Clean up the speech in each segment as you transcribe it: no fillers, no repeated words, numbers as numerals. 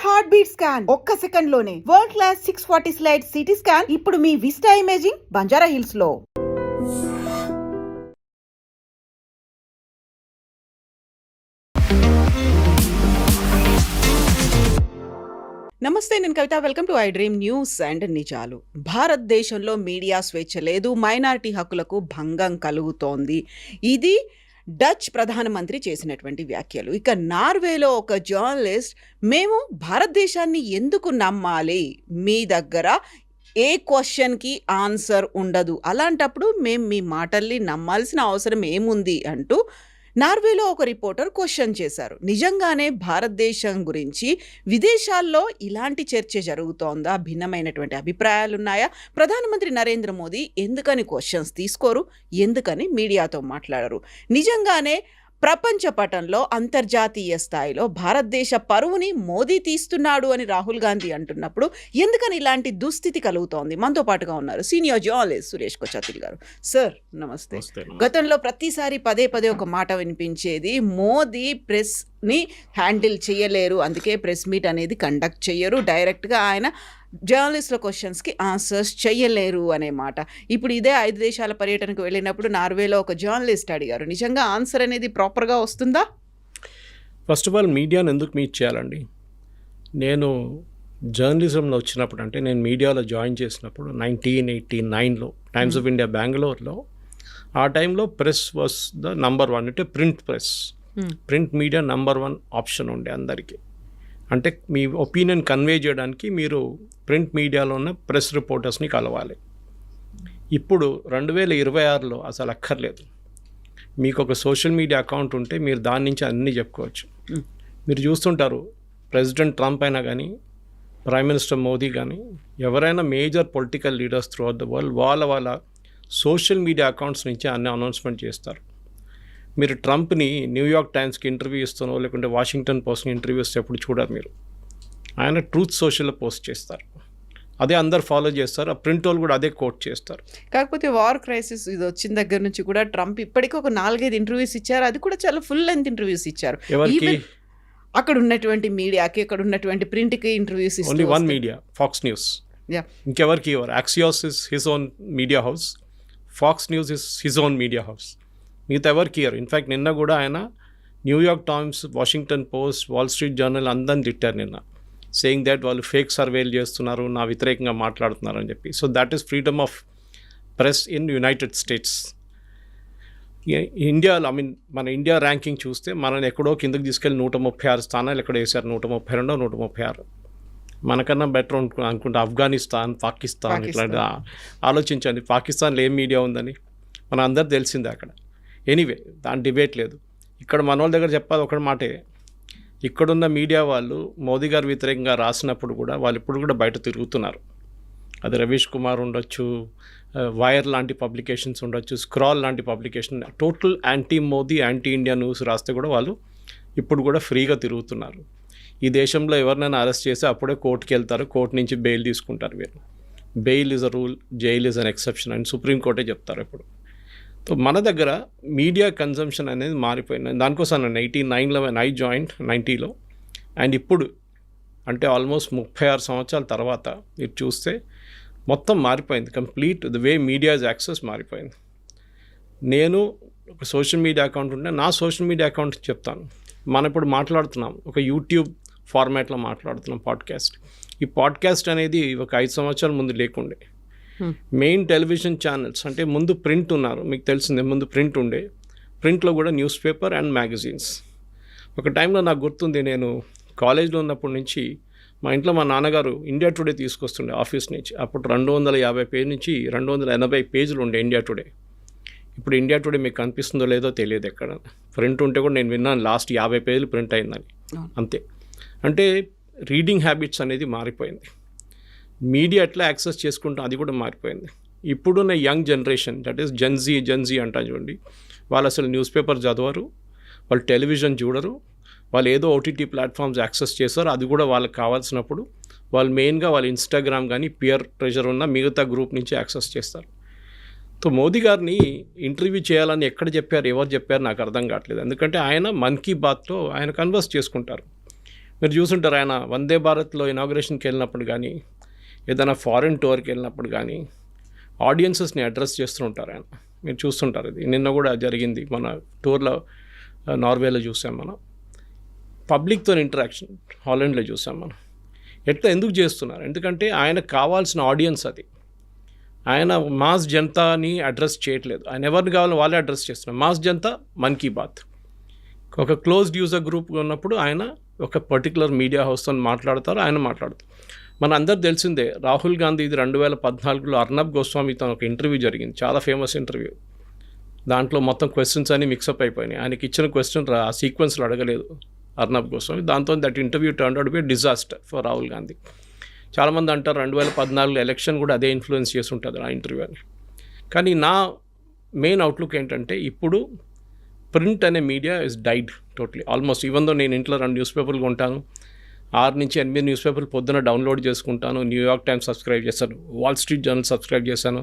Heart beat scan ఒక్క second లోనే world class 640 slide CT scan ఇప్పుడు మీ విస్టా ఇమేజింగ్ బంజారా హిల్స్ లో. నమస్తే, నేను Kavitha. Welcome to I dream news and నిజాలు. భారతదేశంలో మీడియా స్వేచ్ఛ లేదు, మైనారిటీ హక్కులకు భంగం కలుగుతోంది. ఇది డచ్ ప్రధానమంత్రి చేసినటువంటి వ్యాఖ్యలు. ఇక నార్వేలో ఒక జర్నలిస్ట్, మేము భారతదేశాన్ని ఎందుకు నమ్మాలి, మీ దగ్గర ఏ క్వశ్చన్కి ఆన్సర్ ఉండదు, అలాంటప్పుడు మేము మీ మాటల్ని నమ్మాల్సిన అవసరం ఏముంది అంటూ నార్వేలో ఒక రిపోర్టర్ క్వశ్చన్ చేశారు. నిజంగానే భారతదేశం గురించి విదేశాల్లో ఇలాంటి చర్చ జరుగుతోందా? భిన్నమైనటువంటి అభిప్రాయాలున్నాయా? ప్రధానమంత్రి నరేంద్ర మోదీ ఎందుకని క్వశ్చన్స్ తీసుకోరు, ఎందుకని మీడియాతో మాట్లాడరు? నిజంగానే ప్రపంచ పటంలో అంతర్జాతీయ స్థాయిలో భారతదేశ పరువుని మోదీ తీస్తున్నాడు అని రాహుల్ గాంధీ అంటున్నప్పుడు ఎందుకని ఇలాంటి దుస్థితి కలుగుతోంది? మనతో పాటుగా ఉన్నారు సీనియర్ జర్నలిస్ట్ సురేష్ కొచాతిల్ గారు. సార్ నమస్తే. గతంలో ప్రతిసారి పదే పదే ఒక మాట వినిపించేది, మోదీ ప్రెస్ని హ్యాండిల్ చేయలేరు, అందుకే ప్రెస్ మీట్ అనేది కండక్ట్ చేయరు, డైరెక్ట్గా ఆయన జర్నలిస్టుల క్వశ్చన్స్కి ఆన్సర్స్ చేయలేరు అనే మాట. ఇప్పుడు ఇదే 5 దేశాల పర్యటనకు వెళ్ళినప్పుడు నార్వేలో ఒక జర్నలిస్ట్ అడిగారు, నిజంగా ఆన్సర్ అనేది ప్రాపర్గా వస్తుందా? ఫస్ట్ ఆఫ్ ఆల్ మీడియాను ఎందుకు మీట్ చేయాలండి? నేను జర్నలిజంలో వచ్చినప్పుడు, అంటే నేను మీడియాలో జాయిన్ చేసినప్పుడు 1989లో టైమ్స్ ఆఫ్ ఇండియా బెంగళూరులో, ఆ టైంలో ప్రెస్ వాస్ ద నంబర్ 1, అంటే print press, print media number 1 option ఉండే అందరికీ. అంటే మీ ఒపీనియన్ కన్వే చేయడానికి మీరు ప్రింట్ మీడియాలో ఉన్న ప్రెస్ రిపోర్టర్స్ని కలవాలి. ఇప్పుడు 2026లో అసలు అక్కర్లేదు. మీకు ఒక సోషల్ మీడియా అకౌంట్ ఉంటే మీరు దాని నుంచి అన్నీ చెప్పుకోవచ్చు. మీరు చూస్తుంటారు, ప్రెసిడెంట్ ట్రంప్ అయినా కానీ, ప్రైమ్ మినిస్టర్ మోదీ కానీ, ఎవరైనా major political leaders through out the world వాళ్ళ సోషల్ మీడియా అకౌంట్స్ నుంచి అన్ని అనౌన్స్మెంట్ చేస్తారు. మీరు ట్రంప్ని న్యూయార్క్ టైమ్స్కి ఇంటర్వ్యూ ఇస్తానో లేకుంటే వాషింగ్టన్ పోస్ట్కి ఇంటర్వ్యూ ఇస్తే ఎప్పుడు చూడరు మీరు. ఆయన ట్రూత్ సోషల్లో పోస్ట్ చేస్తారు, అదే అందరు ఫాలో చేస్తారు. ఆ ప్రింట్ వాళ్ళు కూడా అదే కోట్ చేస్తారు. కాకపోతే వార్ క్రైసిస్ ఇది వచ్చిన దగ్గర నుంచి కూడా ట్రంప్ ఇప్పటికీ ఒక 4-5 ఇంటర్వ్యూస్ ఇచ్చారు, అది కూడా చాలా ఫుల్ లెంత్ ఇంటర్వ్యూస్ ఇచ్చారు. ఎవరికి? అక్కడ ఉన్నటువంటి మీడియాకి, అక్కడ ఉన్నటువంటి ప్రింట్కి ఇంటర్వ్యూస్ ఇస్తారు. Only one media, Fox News. ఇంకెవరికి ఇవ్వరు. Axios is his own media house, Fox News is his own media house. మిగతా ఎవరికి ఇవ్వరు. ఇన్ఫ్యాక్ట్ నిన్న కూడా ఆయన New York Times, Washington Post, Wall Street Journal అందరిని తిట్టారు నిన్న, సేయింగ్ దట్ వాళ్ళు ఫేక్ సర్వేలు చేస్తున్నారు, నా వ్యతిరేకంగా మాట్లాడుతున్నారు అని చెప్పి. So that is freedom of press in United states. ఇండియాలో, మన ఇండియా ర్యాంకింగ్ చూస్తే మనల్ని ఎక్కడో కిందకి తీసుకెళ్ళి 136 స్థానాలు ఎక్కడ వేశారు, 132, 136. మనకన్నా బెటర్ అనుకుంటే ఆఫ్ఘనిస్తాన్, పాకిస్తాన్, ఇట్లాంటి ఆలోచించండి. పాకిస్తాన్లో ఏం మీడియా ఉందని మన అందరు తెలిసిందే అక్కడ. ఎనీవే, దాని డిబేట్ లేదు. ఇక్కడ మన వాళ్ళ దగ్గర చెప్పాలి ఒకటి మాటే, ఇక్కడున్న మీడియా వాళ్ళు మోదీ గారు వ్యతిరేకంగా రాసినప్పుడు కూడా వాళ్ళు ఇప్పుడు కూడా బయట తిరుగుతున్నారు. అది రవీష్ కుమార్ ఉండొచ్చు, వైర్ లాంటి పబ్లికేషన్స్ ఉండొచ్చు, స్క్రాల్ లాంటి publication, total anti Modi, anti India news రాస్తే కూడా వాళ్ళు ఇప్పుడు కూడా ఫ్రీగా తిరుగుతున్నారు. ఈ దేశంలో ఎవరినైనా అరెస్ట్ చేస్తే అప్పుడే కోర్టుకి వెళ్తారు, కోర్టు నుంచి బెయిల్ తీసుకుంటారు. వీళ్ళు bail is a rule, jail is an exception అని సుప్రీంకోర్టే చెప్తారు ఇప్పుడు. సో మన దగ్గర మీడియా కన్జంప్షన్ అనేది మారిపోయింది. దానికోసం నేను 89లో ఐ జాయిన్ 90లో, అండ్ ఇప్పుడు అంటే ఆల్మోస్ట్ 36 సంవత్సరాల తర్వాత మీరు చూస్తే మొత్తం మారిపోయింది. Complete the way medias access మారిపోయింది. నేను ఒక సోషల్ మీడియా అకౌంట్ ఉంటే నా సోషల్ మీడియా అకౌంట్ చెప్తాను. మనం ఇప్పుడు మాట్లాడుతున్నాం ఒక యూట్యూబ్ ఫార్మాట్లో మాట్లాడుతున్నాం, పాడ్కాస్ట్. ఈ పాడ్కాస్ట్ అనేది ఒక 5 సంవత్సరాల ముందు లేకుండే. మెయిన్ టెలివిజన్ ఛానల్స్ అంటే ముందు ప్రింట్ ఉన్నారు, మీకు తెలిసిందే, ముందు ప్రింట్ ఉండే. ప్రింట్లో కూడా న్యూస్ పేపర్ అండ్ మ్యాగజైన్స్. ఒక టైంలో నాకు గుర్తుంది, నేను కాలేజ్లో ఉన్నప్పటి నుంచి మా ఇంట్లో మా నాన్నగారు ఇండియా టుడే తీసుకొస్తుండే ఆఫీస్ నుంచి. అప్పుడు 250 పేజ్ నుంచి 280 పేజీలు ఉండే ఇండియా టుడే. ఇప్పుడు ఇండియా టుడే మీకు కనిపిస్తుందో లేదో తెలియదు ఎక్కడ. ప్రింట్ ఉంటే కూడా నేను విన్నాను లాస్ట్ 50 పేజీలు ప్రింట్ అయిందని, అంతే. అంటే రీడింగ్ హ్యాబిట్స్ అనేది మారిపోయింది. మీడియా ఎట్లా యాక్సెస్ చేసుకుంటాం అది కూడా మారిపోయింది. ఇప్పుడున్న young generation, that is Gen Z అంటారు చూడండి, వాళ్ళు అసలు న్యూస్ పేపర్ చదవరు, వాళ్ళు టెలివిజన్ చూడరు, వాళ్ళు ఏదో ఓటీటీ ప్లాట్ఫామ్స్ యాక్సెస్ చేస్తారు, అది కూడా వాళ్ళకి కావాల్సినప్పుడు వాళ్ళు మెయిన్గా వాళ్ళు ఇన్స్టాగ్రామ్ కానీ పియర్ ప్రెషర్ ఉన్న మిగతా గ్రూప్ నుంచి యాక్సెస్ చేస్తారు. సో మోదీ గారిని ఇంటర్వ్యూ చేయాలని ఎక్కడ చెప్పారు, ఎవరు చెప్పారు నాకు అర్థం కావట్లేదు. ఎందుకంటే ఆయన మన్ కీ బాత్లో ఆయన కన్వర్స్ చేసుకుంటారు. మీరు చూసుంటారు ఆయన వందే భారత్లో ఇనాగ్రేషన్కి వెళ్ళినప్పుడు కానీ ఏదైనా ఫారిన్ టూర్కి వెళ్ళినప్పుడు కానీ ఆడియన్సెస్ని అడ్రస్ చేస్తూ ఉంటారు ఆయన. మీరు చూస్తుంటారు, ఇది నిన్న కూడా జరిగింది మన టూర్లో. నార్వేలో చూసాం మనం, పబ్లిక్తో ఇంటరాక్షన్ హాలండ్లో చూసాం మనం. ఎందుకు చేస్తున్నారు? ఎందుకంటే ఆయనకు కావాల్సిన ఆడియన్స్ అది. ఆయన మాస్ జనతాని అడ్రస్ చేయట్లేదు, ఆయన ఎవరిని కావాలో వాళ్ళే అడ్రస్ చేస్తున్నారు. మాస్ జనతా మన్ కీ బాత్, ఒక క్లోజ్డ్ యూజర్ గ్రూప్ ఉన్నప్పుడు ఆయన ఒక పర్టికులర్ మీడియా హౌస్తో మాట్లాడతారు, ఆయన మాట్లాడతారు. మన అందరు తెలిసిందే, రాహుల్ గాంధీ ఇది 2014లో అర్నబ్ గోస్వామితో ఒక ఇంటర్వ్యూ జరిగింది, చాలా ఫేమస్ ఇంటర్వ్యూ. దాంట్లో మొత్తం క్వశ్చన్స్ అన్ని మిక్సప్ అయిపోయినాయి. ఆయనకి ఇచ్చిన క్వశ్చన్ ఆ సీక్వెన్స్లో అడగలేదు అర్నబ్ గోస్వామి. దాంతో that interview turn out be disaster for Rahul Gandhi. చాలామంది అంటారు 2014 ఎలక్షన్ కూడా అదే ఇన్ఫ్లుయెన్స్ చేసి ఉంటుంది ఆ ఇంటర్వ్యూ అని. కానీ నా మెయిన్ అవుట్లుక్ ఏంటంటే, ఇప్పుడు ప్రింట్ అనే media is died totally almost. Even though నేను ఇంట్లో 2 న్యూస్ పేపర్లు కొంటాను, 6 నుంచి 8 న్యూస్ పేపర్లు పొద్దున డౌన్లోడ్ చేసుకుంటాను. న్యూయార్క్ టైమ్స్ సబ్స్క్రైబ్ చేశాను, వాల్ స్ట్రీట్ జర్నల్ సబ్స్క్రైబ్ చేశాను,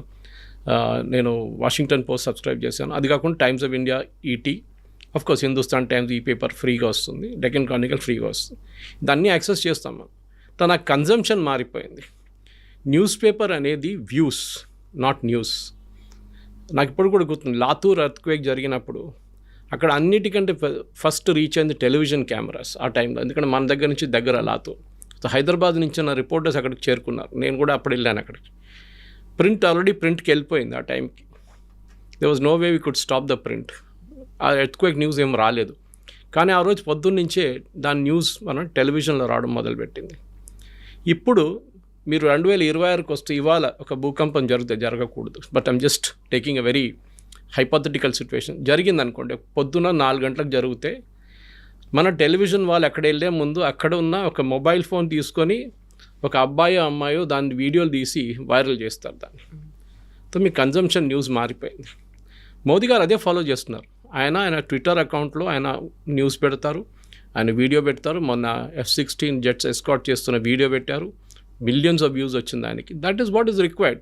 నేను వాషింగ్టన్ పోస్ట్ సబ్స్క్రైబ్ చేశాను. అది కాకుండా Times of India, ET, of course Hindustan Times ఈ పేపర్ ఫ్రీగా వస్తుంది, డెక్కన్ క్రానికల్ ఫ్రీగా వస్తుంది. దాన్ని యాక్సెస్ చేస్తాం మనం. తన కన్జంప్షన్ మారిపోయింది. న్యూస్ పేపర్ అనేది వ్యూస్, నాట్ న్యూస్. నాకు ఇప్పుడు కూడా గుర్తుంది, లాతూర్ ఎర్త్క్వేక్ జరిగినప్పుడు అక్కడ అన్నిటికంటే ఫస్ట్ రీచ్ అయింది టెలివిజన్ కెమెరాస్ ఆ టైంలో. ఎందుకంటే మన దగ్గర నుంచి దగ్గర లాతూర్. సో హైదరాబాద్ నుంచి ఉన్న రిపోర్టర్స్ అక్కడికి చేరుకున్నారు, నేను కూడా అప్పుడు వెళ్ళాను అక్కడికి. ఆల్రెడీ ప్రింట్కి వెళ్ళిపోయింది ఆ టైంకి. There was no way we could stop the print. ఆ ఎర్త్క్వేక్ న్యూస్ ఏం రాలేదు, కానీ ఆ రోజు పొద్దున్న నుంచే దాని న్యూస్ మనం టెలివిజన్లో రావడం మొదలుపెట్టింది. ఇప్పుడు మీరు 2026కి వస్తే ఇవాళ ఒక భూకంపం జరగకూడదు, but I'm just taking a very hypothetical situation. జరిగిందనుకోండి, పొద్దున 4 గంటలకు జరిగితే మన టెలివిజన్ వాళ్ళు ఎక్కడ వెళ్ళే ముందు అక్కడ ఉన్న ఒక మొబైల్ ఫోన్ తీసుకొని ఒక అబ్బాయో అమ్మాయో దాని వీడియోలు తీసి వైరల్ చేస్తారు దాన్ని. సో మీ కన్జంప్షన్ న్యూస్ మారిపోయింది. మోదీ గారు అదే ఫాలో చేస్తున్నారు. ఆయన ట్విట్టర్ అకౌంట్లో ఆయన న్యూస్ పెడతారు, ఆయన వీడియో పెడతారు. మొన్న F-16 జెట్స్ ఎస్కాట్ చేస్తున్న వీడియో పెట్టారు, మిలియన్స్ ఆఫ్ వ్యూస్ వచ్చింది దానికి. That is what is required.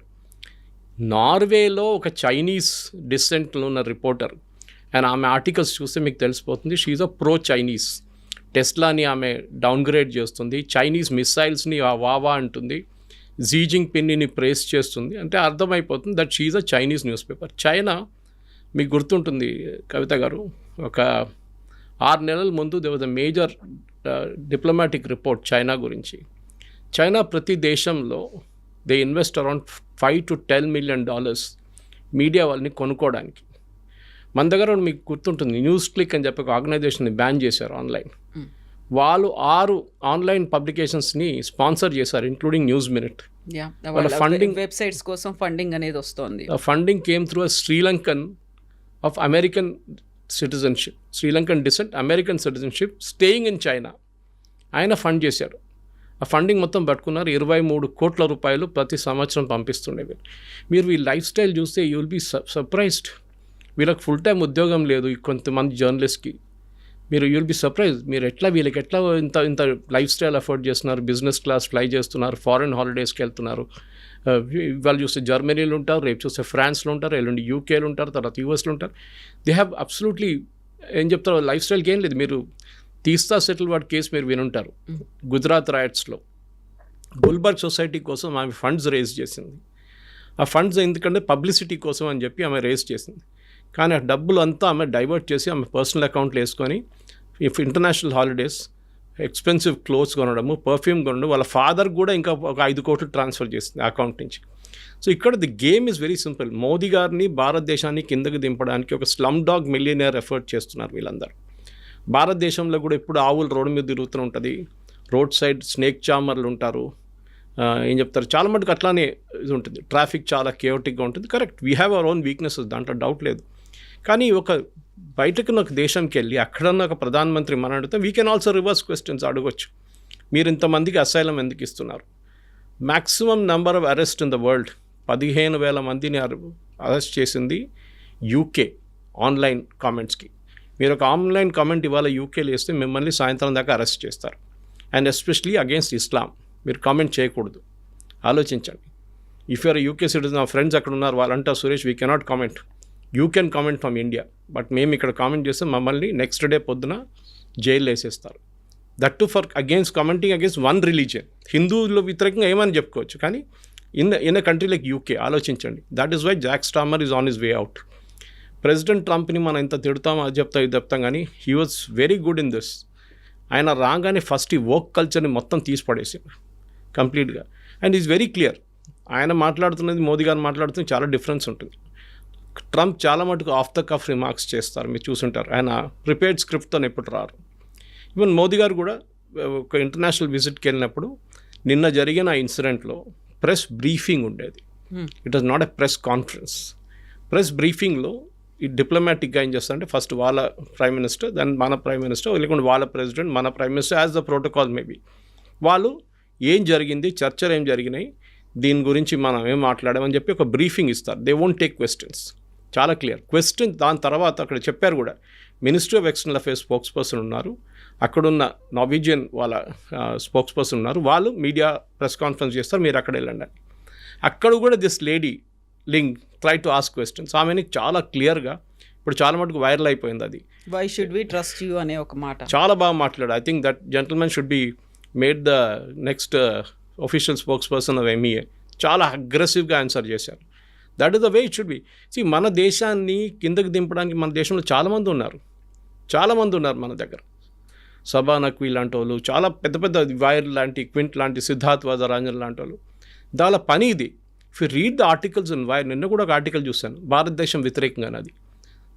నార్వేలో ఒక చైనీస్ డిసెంట్లో ఉన్న రిపోర్టర్, అండ్ ఆమె ఆర్టికల్స్ చూస్తే మీకు తెలిసిపోతుంది, షీఈ్ అ ప్రో చైనీస్. టెస్లాని ఆమె డౌన్గ్రేడ్ చేస్తుంది, చైనీస్ మిసైల్స్ని వావా అంటుంది, జీ జిన్పింగ్ని ప్రేస్ చేస్తుంది. అంటే అర్థమైపోతుంది that she's a Chinese newspaper. China మీకు గుర్తుంటుంది కవిత గారు, ఒక 6 నెలల ముందు there was a major diplomatic report China గురించి. చైనా ప్రతి దేశంలో they invest around $5 to $10 million media వాళ్ళని కొనుక్కోవడానికి. మన దగ్గర మీకు గుర్తుంటుంది, న్యూస్ క్లిక్ అని చెప్పి ఒక ఆర్గనైజేషన్ని బ్యాన్ చేశారు ఆన్లైన్. వాళ్ళు 6 ఆన్లైన్ పబ్లికేషన్స్ని స్పాన్సర్ చేశారు, ఇంక్లూడింగ్ న్యూస్ మినిట్. వాళ్ళ ఫండింగ్, వెబ్సైట్స్ కోసం ఫండింగ్ అనేది వస్తుంది. Funding came through a Sri Lankan of American citizenship, Sri Lankan descent, American citizenship, staying in China. ఆయన ఫండ్ చేశాడు. ఆ ఫండింగ్ మొత్తం పట్టుకున్నారు. 23 కోట్ల రూపాయలు ప్రతి సంవత్సరం పంపిస్తుండేవి. మీరు ఈ లైఫ్ స్టైల్ చూస్తే యూ విల్ బీ సర్ప్రైజ్డ్. వీళ్ళకి ఫుల్ టైం ఉద్యోగం లేదు కొంతమంది జర్నలిస్ట్కి. You will be surprise. వీళ్ళకి ఎట్లా ఇంత లైఫ్ స్టైల్ అఫోర్డ్ చేస్తున్నారు, బిజినెస్ క్లాస్ ఫ్లై చేస్తున్నారు, ఫారెన్ హాలిడేస్కి వెళ్తున్నారు. వాళ్ళు చూస్తే జర్మనీలో ఉంటారు, రేపు చూస్తే ఫ్రాన్స్లో ఉంటారు, ఎల్లుండి యూకేలో ఉంటారు, తర్వాత యూఎస్లో ఉంటారు. దే హ్యావ్ అబ్సల్యూట్లీ, ఏం చెప్తారు, లైఫ్ స్టైల్కి ఏం లేదు. మీరు తీస్తా సెటిల్వాడ్ కేసు మీరు వినుంటారు, గుజరాత్ రైట్స్లో గుల్బర్గ్ సొసైటీ కోసం ఆమె ఫండ్స్ రేజ్ చేసింది. ఆ ఫండ్స్ ఎందుకంటే పబ్లిసిటీ కోసం అని చెప్పి ఆమె రేజ్ చేసింది. కానీ ఆ డబ్బులు అంతా ఆమె డైవర్ట్ చేసి ఆమె పర్సనల్ అకౌంట్లో వేసుకొని ఇంటర్నేషనల్ హాలిడేస్, ఎక్స్పెన్సివ్ క్లోత్స్ కొనడము, పర్ఫ్యూమ్ కొనడం, వాళ్ళ ఫాదర్ కూడా ఇంకా ఒక 5 కోట్లు ట్రాన్స్ఫర్ చేసింది అకౌంట్ నుంచి. సో ఇక్కడ the game is very simple. Modi గారిని భారతదేశాన్ని కిందకి దింపడానికి ఒక స్లమ్ డాగ్ మిలియనియర్ ఎఫర్ట్ చేస్తున్నారు వీళ్ళందరూ. భారతదేశంలో కూడా ఇప్పుడు ఆవులు రోడ్డు మీద తిరుగుతూ ఉంటుంది, రోడ్ సైడ్ స్నేక్ చామర్లు ఉంటారు, ఏం చెప్తారు, చాలా మటుకు అట్లానే ఇది ఉంటుంది. ట్రాఫిక్ చాలా కేయోటిక్గా ఉంటుంది. Correct, we have our own weaknesses, దాంట్లో డౌట్ లేదు. కానీ ఒక బయటకు ఒక దేశంకి వెళ్ళి అక్కడన్న ఒక ప్రధానమంత్రి మన అడిగితే we can also reverse questions అడగొచ్చు. మీరు ఇంతమందికి అసైలం ఎందుకు ఇస్తున్నారు? Maximum number of arrest in the world 15,000 మందిని అరెస్ట్ చేసింది యూకే ఆన్లైన్ కామెంట్స్కి. మీరు ఒక ఆన్లైన్ కామెంట్ ఇవాళ యూకేలో వేస్తే మిమ్మల్ని సాయంత్రం దాకా అరెస్ట్ చేస్తారు. అండ్ ఎస్పెషలీ అగేన్స్ట్ ఇస్లాం మీరు కామెంట్ చేయకూడదు. ఆలోచించండి. ఇఫ్ యూఆర్ యూకే సిటిజన్, ఆ ఫ్రెండ్స్ అక్కడ ఉన్నారు, వాళ్ళంటా Suresh we cannot comment, you can comment from India, but మేము ఇక్కడ కామెంట్ చేస్తే మమ్మల్ని నెక్స్ట్ డే పొద్దున జైల్లో వేసేస్తారు. That to for against commenting against one religion. హిందువుల వ్యతిరేకంగా ఏమని చెప్పుకోవచ్చు, కానీ in a country like UK ఆలోచించండి. దట్ ఈస్ వై జాక్ Starmer is on his way out. President ట్రంప్ని మనం ఎంత తిడతామో అది చెప్తాం కానీ he was very good in this. ఆయన రాగానే ఫస్ట్ ఈ వోక్ కల్చర్ని మొత్తం తీసి పడేసింది కంప్లీట్గా. And is very clear. ఆయన మాట్లాడుతున్నది మోదీ గారు మాట్లాడుతున్నది చాలా డిఫరెన్స్ ఉంటుంది. ట్రంప్ చాలా మటుకు ఆఫ్ ద కఫ్ రిమార్క్స్ చేస్తారు, మీరు చూసుంటారు. ఆయన ప్రిపేర్డ్ స్క్రిప్ట్తో ఎప్పుడు రారు. ఈవెన్ మోదీ గారు కూడా ఒక ఇంటర్నేషనల్ విజిట్కి వెళ్ళినప్పుడు నిన్న జరిగిన ఇన్సిడెంట్లో ప్రెస్ బ్రీఫింగ్ ఉండేది. It was not a press conference. Press బ్రీఫింగ్లో ఈ డిప్లొమాటిక్గా ఏం చేస్తారంటే ఫస్ట్ వాళ్ళ ప్రైమ్ మినిస్టర్, దెన్ మన ప్రైమ్ మినిస్టర్, లేకుంటే వాళ్ళ ప్రెసిడెంట్, మన prime minister, as the protocol maybe వాళ్ళు ఏం జరిగింది, చర్చలు ఏం జరిగినాయి, దీని గురించి మనం ఏం మాట్లాడామని చెప్పి ఒక బ్రీఫింగ్ ఇస్తారు. They won't take questions. చాలా క్లియర్ క్వశ్చన్. దాని తర్వాత అక్కడ చెప్పారు కూడా, ministry of external affairs spokes person ఉన్నారు, అక్కడున్న నార్వీజియన్ వాళ్ళ స్పోక్స్ పర్సన్ ఉన్నారు, వాళ్ళు మీడియా ప్రెస్ కాన్ఫరెన్స్ చేస్తారు, మీరు అక్కడ వెళ్ళండి. అక్కడ కూడా this lady Ling try to ask questions. ఆమెని చాలా క్లియర్గా ఇప్పుడు చాలా మటుకు వైరల్ అయిపోయింది అది. Why should we trust you అనే ఒక మాట చాలా బాగా మాట్లాడాడు. I think that gentlemen should be made the next official spokesperson of MEA. చాలా అగ్రెసివ్గా ఆన్సర్ చేశారు. That is the way it should be. See మన దేశాన్ని కిందకి దింపడానికి మన దేశంలో చాలామంది ఉన్నారు మన దగ్గర. సభా నక్వీ లాంటి వాళ్ళు, చాలా పెద్ద పెద్ద వైర్ లాంటి, క్వింట్ లాంటి, సిద్ధార్థ్ వజరాంజన్ లాంటి వాళ్ళు. దాని పని ఇది. If you read the articles in wire, నిన్న కూడా ఒక ఆర్టికల్ చూశాను భారతదేశం వ్యతిరేకంగా అది.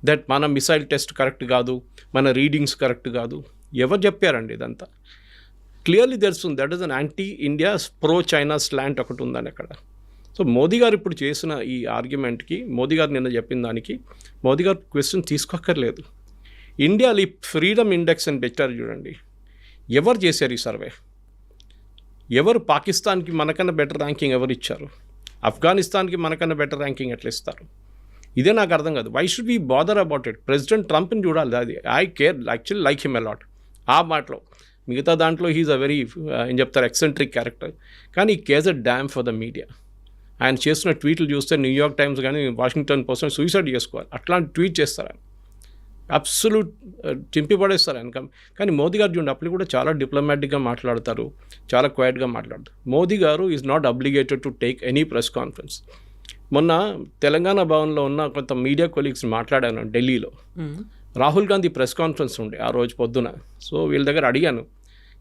దట్ మన మిసైల్ టెస్ట్ కరెక్ట్ కాదు, మన రీడింగ్స్ కరెక్ట్ కాదు. ఎవరు చెప్పారండి ఇదంతా? క్లియర్లీ తెలుస్తుంది that is an anti India pro China slant ఒకటి ఉందని అక్కడ. సో మోదీ గారు ఇప్పుడు చేసిన ఈ ఆర్గ్యుమెంట్కి, మోదీ గారు నిన్న చెప్పిన దానికి మోదీ గారు క్వశ్చన్ తీసుకోక్కర్లేదు. ఇండియాలో ఈ ఫ్రీడమ్ ఇండెక్స్ అని పెట్టారు చూడండి, ఎవరు చేశారు ఈ సర్వే? ఎవరు పాకిస్తాన్కి మనకన్నా బెటర్ ర్యాంకింగ్ ఎవరు ఇచ్చారు? ఆఫ్ఘనిస్తాన్కి మనకన్నా బెటర్ ర్యాంకింగ్ ఎట్లా ఇస్తారు? ఇదే నాకు అర్థం కాదు. Why should be bother about it? President ట్రంప్ని చూడాలి. అది I care actually like him a lot ఆ మాటలో. మిగతా దాంట్లో హీఈస్ అ వెరీ ఏం చెప్తారు ఎక్సెంట్రిక్ క్యారెక్టర్, కానీ ఈ cares a dam for the media. ఆయన చేస్తున్న ట్వీట్లు చూస్తే న్యూయార్క్ టైమ్స్ కానీ వాషింగ్టన్ పోస్ట్ సూసైడ్ చేసుకోవాలి అట్లాంటి ట్వీట్ చేస్తారు ఆయన. అబ్సల్యూట్ చింపి పడేస్తారు ఆయన. కానీ మోదీ గారు చూడండి, అప్పుడు కూడా చాలా డిప్లొమాటిక్గా మాట్లాడతారు, చాలా క్వైట్గా మాట్లాడతారు. మోదీ గారు is not అబ్లిగేటెడ్ to take any press conference. మొన్న తెలంగాణ భవన్లో ఉన్న కొంత మీడియా కొలీగ్స్ మాట్లాడాను ఢిల్లీలో. రాహుల్ గాంధీ ప్రెస్ కాన్ఫరెన్స్ ఉండే ఆ రోజు పొద్దున. సో వీళ్ళ దగ్గర అడిగాను,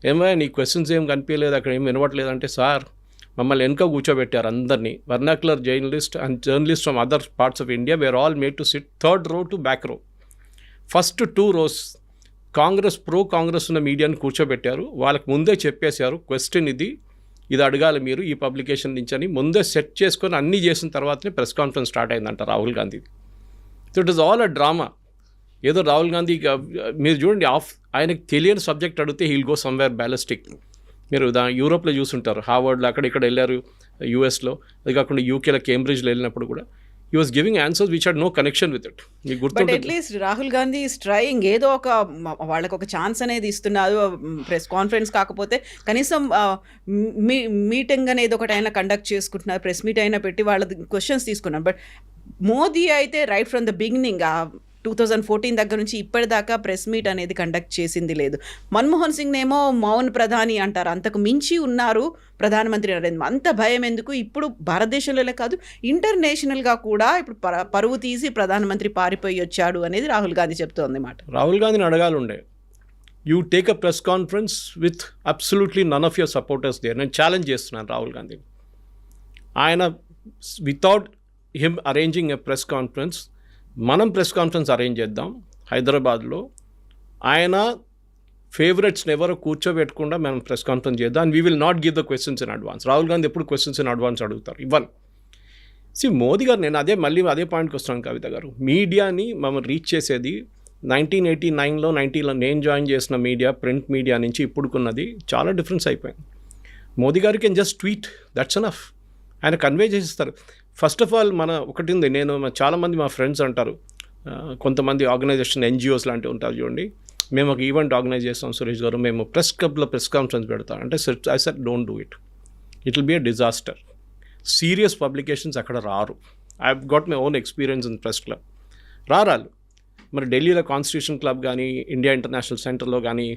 ఏమయ్యా నీ క్వశ్చన్స్ ఏం కనిపించలేదు, అక్కడ ఏం వినవట్లేదు అంటే, సార్ మమ్మల్ని వెనక కూర్చోబెట్టారు అందరినీ. Vernacular journalist and journalist from other parts of India where all made to SIT third row to back రో. ఫస్ట్ 2 rows కాంగ్రెస్ ఉన్న మీడియాని కూర్చోబెట్టారు. వాళ్ళకి ముందే చెప్పేశారు క్వశ్చన్ ఇది అడగాలి మీరు ఈ పబ్లికేషన్ నుంచి అని ముందే సెట్ చేసుకొని అన్నీ చేసిన తర్వాతనే ప్రెస్ కాన్ఫరెన్స్ స్టార్ట్ అయిందంట Rahul Gandhi. So it is all a drama. ఏదో రాహుల్ గాంధీ మీరు చూడండి, ఆయనకు తెలియని సబ్జెక్ట్ అడిగితే హీల్ గో సమ్వేర్ బ్యాలిస్టిక్. మీరు యూరోప్లో చూసుంటారు, హార్వర్డ్లో అక్కడ ఇక్కడ వెళ్ళారు, యూఎస్లో, అది కాకుండా యూకేలో కేంబ్రిడ్జ్లో వెళ్ళినప్పుడు కూడా he was giving answers which had no connection with it. But at least Rahul Gandhi is trying, ఏదో ఒక వాళ్ళకు ఒక ఛాన్స్ అనేది ఇస్తున్నారు. ప్రెస్ కాన్ఫరెన్స్ కాకపోతే కనీసం మీటింగ్ అనేది ఒకటి అయినా కండక్ట్ చేసుకుంటున్నారు, ప్రెస్ మీట్ అయినా పెట్టి వాళ్ళ క్వశ్చన్స్ తీసుకున్నారు. బట్ మోదీ అయితే రైట్ ఫ్రమ్ ద బిగినింగ్ 2014 దగ్గర నుంచి ఇప్పటిదాకా ప్రెస్ మీట్ అనేది కండక్ట్ చేసింది లేదు. మన్మోహన్ సింగ్ ఏమో మౌన్ ప్రధాని అంటారు, అంతకు మించి ఉన్నారు ప్రధానమంత్రి నరేంద్ర. అంత భయం ఎందుకు? ఇప్పుడు భారతదేశంలోనే కాదు ఇంటర్నేషనల్గా కూడా ఇప్పుడు పరువు తీసి ప్రధానమంత్రి పారిపోయి వచ్చాడు అనేది రాహుల్ గాంధీ చెప్తోంది మాట. రాహుల్ గాంధీని అడగాలి ఉండే, you take a press conference with absolutely none of your supporters there. నేను ఛాలెంజ్ చేస్తున్నాను రాహుల్ గాంధీని. ఆయన without him arranging a press conference, మనం ప్రెస్ కాన్ఫరెన్స్ అరేంజ్ చేద్దాం హైదరాబాద్లో. ఆయన ఫేవరెట్స్ని ఎవరో కూర్చోబెట్టకుండా మనం ప్రెస్ కాన్ఫరెన్స్ చేద్దాం. And we will not give the questions in advance. Rahul Gandhi ఎప్పుడు క్వశ్చన్స్ ఇన్ అడ్వాన్స్ అడుగుతారు, ఇవ్వను. మోదీ గారు, నేను అదే పాయింట్కి వస్తున్నాను కవిత గారు. మీడియాని మనం రీచ్ చేసేది 1989లో 90లో నేను జాయిన్ చేసిన మీడియా, ప్రింట్ మీడియా నుంచి ఇప్పుడుకున్నది చాలా డిఫరెన్స్ అయిపోయింది. మోదీ గారికి can just tweet, that's enough. ఆయన కన్వే చేసేస్తారు. ఫస్ట్ ఆఫ్ ఆల్ ఒకటి ఉంది, నేను చాలామంది మా ఫ్రెండ్స్ అంటారు, కొంతమంది ఆర్గనైజేషన్ ఎన్జిఓస్ లాంటివి ఉంటారు చూడండి, మేము ఒక ఈవెంట్ ఆర్గనైజ్ చేస్తాం సురేష్ గారు, మేము ప్రెస్ క్లబ్లో ప్రెస్ కాన్ఫరెన్స్ పెడతాం అంటే, I said don't do it, it will be a disaster. Serious publications అక్కడ రారు. I have got my own experience in press club. రారాలు మరి ఢిల్లీలో కాన్స్టిట్యూషన్ క్లబ్ కానీ, ఇండియా ఇంటర్నేషనల్ సెంటర్లో కానీ,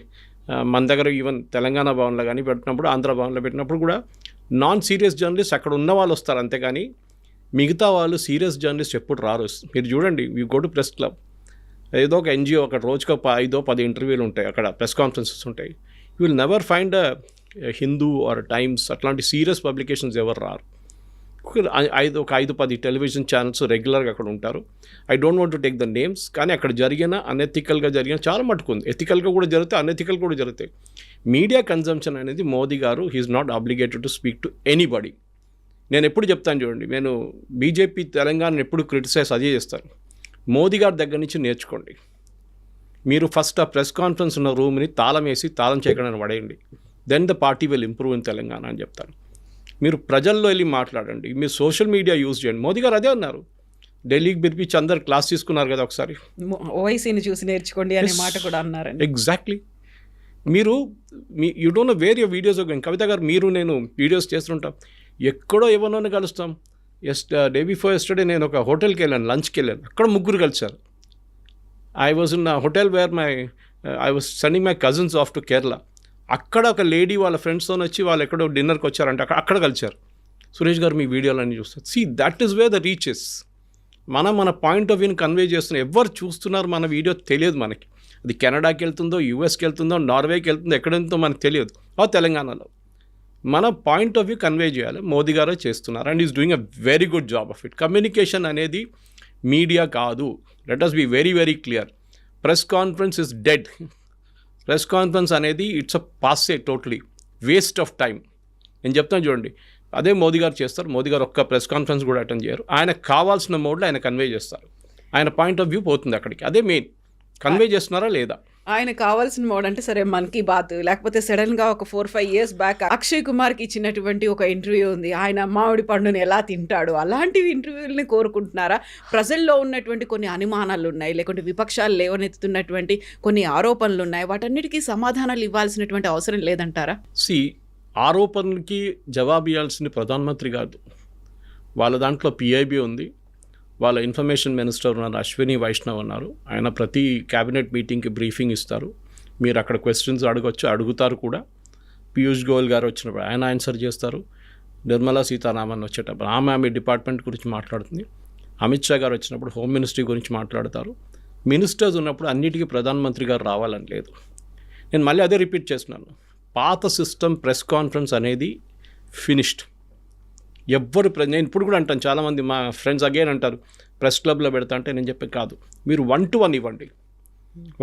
మన దగ్గర ఈవెన్ తెలంగాణ భవన్లో కానీ పెట్టినప్పుడు, ఆంధ్ర భవన్లో పెట్టినప్పుడు కూడా నాన్ సీరియస్ జర్నలిస్ట్ అక్కడ ఉన్న వాళ్ళు వస్తారు, అంతేగాని మిగతా వాళ్ళు సీరియస్ జర్నలిస్ట్ ఎప్పుడు రారు. మీరు చూడండి, you go to press club, ఏదో ఒక ఎన్జిఓ అక్కడ రోజుకు 5-10 ఇంటర్వ్యూలు ఉంటాయి, అక్కడ ప్రెస్ కాన్ఫరెన్సెస్ ఉంటాయి. You will never find Hindu or Times అట్లాంటి సీరియస్ పబ్లికేషన్స్ ఎవరు రారు. ఒక 5-10 టెలివిజన్ ఛానల్స్ రెగ్యులర్గా అక్కడ ఉంటారు. I don't want to take the names, కానీ అక్కడ జరిగిన అనెథికల్గా జరిగిన చాలా మటుకు ఉంది. ఎథికల్గా కూడా జరుగుతాయి, అనెథికల్ కూడా జరుగుతాయి. మీడియా కన్జంప్షన్ అనేది మోదీ గారు he's not obligated to speak to anybody. నేను ఎప్పుడు చెప్తాను చూడండి, నేను బీజేపీ తెలంగాణను ఎప్పుడు క్రిటిసైజ్ అదే చేస్తాను. మోదీ గారి దగ్గర నుంచి నేర్చుకోండి. మీరు ఫస్ట్ ఆ ప్రెస్ కాన్ఫరెన్స్ ఉన్న రూమ్ని తాళం వేసి తాళం చేయకుండా పడేయండి. Then the party will improve in Telangana అని చెప్తాను. మీరు ప్రజల్లో వెళ్ళి మాట్లాడండి, మీరు సోషల్ మీడియా యూజ్ చేయండి. మోదీ గారు అదే అన్నారు, ఢిల్లీకి పిలిపించి అందరు క్లాస్ తీసుకున్నారు కదా ఒకసారి, ఓవైసీని చూసి నేర్చుకోండి అనే మాట కూడా అన్నారండి. ఎగ్జాక్ట్లీ. మీరు you don't know where your videos. Kavitha garu, మీరు నేను వీడియోస్ చేస్తుంటాం, ఎక్కడో ఎవరినోనే కలుస్తాం. డే బిఫోర్ ఎస్టర్డే నేను ఒక హోటల్కి వెళ్ళాను, లంచ్కి వెళ్ళాను, అక్కడ ముగ్గురు కలిశారు. I was in hotel where I was sending my cousins off to Kerala. అక్కడ ఒక లేడీ వాళ్ళ ఫ్రెండ్స్తో వచ్చి వాళ్ళు ఎక్కడో డిన్నర్కి వచ్చారంటే అక్కడ కలిశారు. సురేష్ గారు మీ వీడియోలన్నీ చూస్తారు. See, that is where the reaches. మన పాయింట్ ఆఫ్ వ్యూని కన్వే చేస్తున్నాం. ఎవరు చూస్తున్నారు మన వీడియో తెలియదు మనకి. అది కెనడాకి వెళ్తుందో, యూఎస్కి వెళ్తుందో, నార్వేకి వెళ్తుందో, ఎక్కడ వెళ్తుందో మనకు తెలియదు. తెలంగాణలో మన పాయింట్ ఆఫ్ వ్యూ కన్వే చేయాలి. మోదీ గారు చేస్తున్నారు and is doing a very good job of it. Communication అనేది మీడియా కాదు. Let us be very very clear. Press conference is dead. Press conference అనేది it's a passe, totally waste of time. నేను చెప్తాను చూడండి, అదే మోదీ గారు చేస్తారు. మోదీ గారు ఒక్క ప్రెస్ కాన్ఫరెన్స్ కూడా అటెండ్ చేయరు. ఆయనకు కావాల్సిన మోడ్లో ఆయన కన్వే చేస్తారు. ఆయన పాయింట్ ఆఫ్ వ్యూ పోతుంది అక్కడికి. అదే మెయిన్. కన్వే చేస్తున్నారా లేదా? ఆయన కావాల్సిన మోడ్ అంటే సరే మన్ కీ బాత్, లేకపోతే సడన్గా ఒక 4-5 years బ్యాక్ అక్షయ్ కుమార్కి ఇచ్చినటువంటి ఒక ఇంటర్వ్యూ ఉంది, ఆయన మామిడి పండుని ఎలా తింటాడు, అలాంటివి ఇంటర్వ్యూలని కోరుకుంటున్నారా? ప్రజల్లో ఉన్నటువంటి కొన్ని అనుమానాలు ఉన్నాయి, లేకుంటే విపక్షాలు లేవనెత్తుతున్నటువంటి కొన్ని ఆరోపణలు ఉన్నాయి, వాటన్నిటికీ సమాధానాలు ఇవ్వాల్సినటువంటి అవసరం లేదంటారా? ఆరోపణలకి జవాబు ఇవ్వాల్సింది ప్రధానమంత్రి కాదు. వాళ్ళ దాంట్లో పిఐబి ఉంది, వాళ్ళ ఇన్ఫర్మేషన్ మినిస్టర్ ఉన్నారు, అశ్విని వైష్ణవ్ ఉన్నారు. ఆయన ప్రతి క్యాబినెట్ మీటింగ్కి బ్రీఫింగ్ ఇస్తారు. మీరు అక్కడ క్వశ్చన్స్ అడగొచ్చు, అడుగుతారు కూడా. పీయూష్ గోయల్ గారు వచ్చినప్పుడు ఆయన ఆన్సర్ చేస్తారు. నిర్మలా సీతారామన్ వచ్చేటప్పుడు ఆమె డిపార్ట్మెంట్ గురించి మాట్లాడుతుంది. అమిత్ షా గారు వచ్చినప్పుడు హోమ్ మినిస్ట్రీ గురించి మాట్లాడతారు. మినిస్టర్స్ ఉన్నప్పుడు అన్నిటికీ ప్రధానమంత్రి గారు రావాలని లేదు. నేను మళ్ళీ అదే రిపీట్ చేస్తున్నాను, పాత సిస్టమ్ ప్రెస్ కాన్ఫరెన్స్ అనేది ఫినిష్డ్. నేను ఇప్పుడు కూడా అంటాను, చాలామంది మా ఫ్రెండ్స్ అగైన్ అంటారు ప్రెస్ క్లబ్లో పెడతా అంటే నేను చెప్పే కాదు, మీరు 1-to-1 ఇవ్వండి.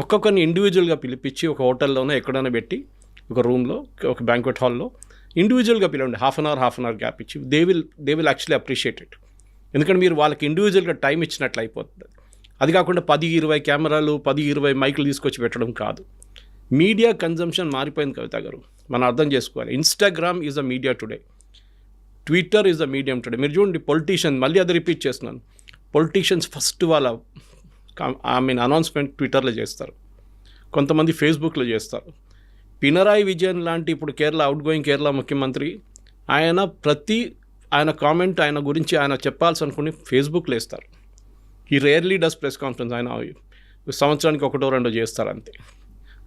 ఒక్కొక్కరిని ఇండివిజువల్గా పిలిపించి ఒక హోటల్లోనో ఎక్కడైనా పెట్టి ఒక రూమ్లో, ఒక బ్యాంక్వెట్ హాల్లో ఇండివిజువల్గా పిలవండి. హాఫ్ అన్ అవర్ గ్యాప్ ఇచ్చి they will actually appreciate it. ఎందుకంటే మీరు వాళ్ళకి ఇండివిజువల్గా టైం ఇచ్చినట్లు అయిపోతుంది. అది కాకుండా 10-20 కెమెరాలు, 10-20 మైకులు తీసుకొచ్చి పెట్టడం కాదు. మీడియా కన్జంప్షన్ మారిపోయింది కవిత గారు, మనం అర్థం చేసుకోవాలి. Instagram is a media today, Twitter is the medium today. మీరు చూడండి, పొలిటీషియన్, మళ్ళీ అది రిపీట్ చేస్తున్నాను, పొలిటీషియన్స్ ఫస్ట్ వాళ్ళ అనౌన్స్మెంట్ ట్విట్టర్లో చేస్తారు, కొంతమంది ఫేస్బుక్లో చేస్తారు. పినరాయి విజయన్ లాంటి ఇప్పుడు అవుట్ గోయింగ్ కేరళ ముఖ్యమంత్రి, ఆయన కామెంట్, ఆయన గురించి ఆయన చెప్పాల్సి అనుకుని ఫేస్బుక్లో వేస్తారు. ఈ రేర్లీ డస్ ప్రెస్ కాన్ఫరెన్స్. ఆయన సంవత్సరానికి 1-2 చేస్తారు అంతే.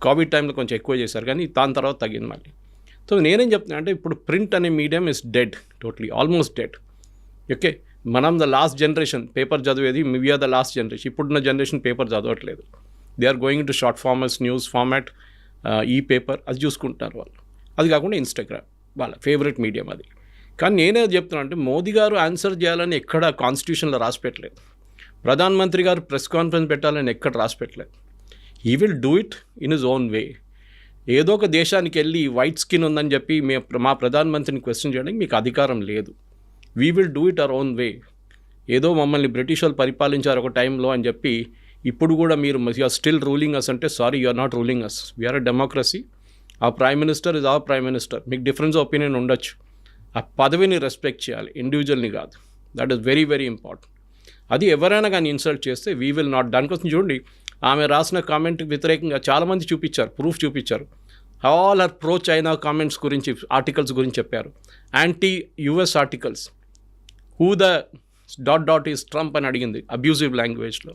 కోవిడ్ టైంలో కొంచెం ఎక్కువ చేశారు, కానీ దాని తర్వాత తగ్గింది మళ్ళీ. సో నేనేం చెప్తున్నా అంటే, ఇప్పుడు ప్రింట్ అనే medium is dead, totally, almost dead. Okay, మనం ద లాస్ట్ జనరేషన్ పేపర్ చదివేది, వీఆర్ ద లాస్ట్ జనరేషన్. ఇప్పుడున్న జనరేషన్ పేపర్ చదవట్లేదు. They are going to short formats, news format, e paper, అది చూసుకుంటున్నారు వాళ్ళు. అది కాకుండా ఇన్స్టాగ్రామ్ వాళ్ళ ఫేవరెట్ మీడియం అది. కానీ నేనే చెప్తున్నా అంటే, మోదీ గారు ఆన్సర్ చేయాలని ఎక్కడ కాన్స్టిట్యూషన్లో రాసి పెట్టలేదు. ప్రధానమంత్రి గారు ప్రెస్ కాన్ఫరెన్స్ పెట్టాలని ఎక్కడ రాసి పెట్టలేదు. He will do it in his own way. ఏదో ఒక దేశానికి వెళ్ళి వైట్ స్కిన్ ఉందని చెప్పి మా ప్రధానమంత్రిని క్వశ్చన్ చేయడానికి మీకు అధికారం లేదు. We will do it our own way. ఏదో మమ్మల్ని బ్రిటిష్ వాళ్ళు పరిపాలించారు ఒక టైంలో అని చెప్పి ఇప్పుడు కూడా మీరు you are still ruling us అంటే, sorry, you are not ruling us. We are a democracy. ఆ prime minister is our prime minister. మీకు డిఫరెన్స్ ఒపీనియన్ ఉండొచ్చు, ఆ పదవిని రెస్పెక్ట్ చేయాలి, ఇండివిజువల్ని కాదు. That is very very important. అది ఎవరైనా కానీ ఇన్సల్ట్ చేస్తే వీ విల్ నాట్. దానికోసం చూడండి, ఆమె రాసిన కామెంట్కి వ్యతిరేకంగా చాలామంది చూపించారు, ప్రూఫ్ చూపించారు. All are pro China comments గురించి, ఆర్టికల్స్ గురించి చెప్పారు, anti US articles. Who the ... is Trump అని అడిగింది అబ్యూజివ్ లాంగ్వేజ్లో.